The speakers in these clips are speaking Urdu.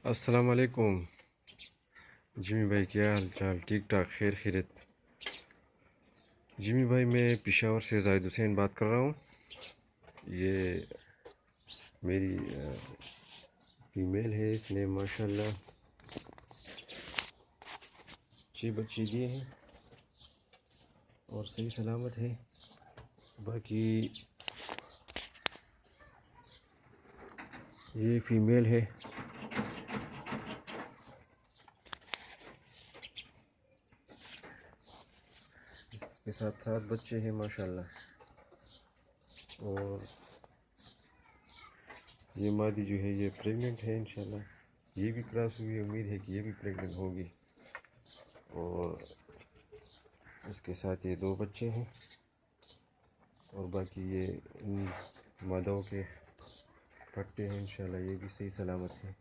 السلام علیکم جمی بھائی، کیا حال چال؟ ٹھیک ٹھاک، خیر خیریت؟ جمی بھائی، میں پشاور سے زاہد حسین بات کر رہا ہوں۔ یہ میری فیمیل ہے، اس نے ماشاءاللہ 6 بچے دیے ہیں اور صحیح سلامت ہے۔ باقی یہ فیمیل ہے، اس کے ساتھ 7 بچے ہیں ماشاءاللہ۔ اور یہ مادی جو ہے یہ پریگننٹ ہے انشاءاللہ، یہ بھی کراس ہوئی، امید ہے کہ یہ بھی پریگننٹ ہوگی۔ اور اس کے ساتھ یہ 2 بچے ہیں، اور باقی یہ ان مادوں کے پٹے ہیں انشاءاللہ، یہ بھی صحیح سلامت ہیں۔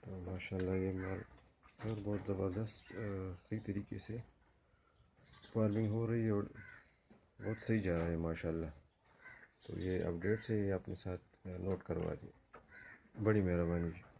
تو ماشاءاللہ یہ مال اور بہت زبردست صحیح طریقے سے فارمنگ ہو رہی ہے اور بہت صحیح جا رہا ہے ماشاءاللہ۔ تو یہ اپڈیٹ سے یہ اپنے ساتھ نوٹ کروا دی، بڑی مہربانی جی۔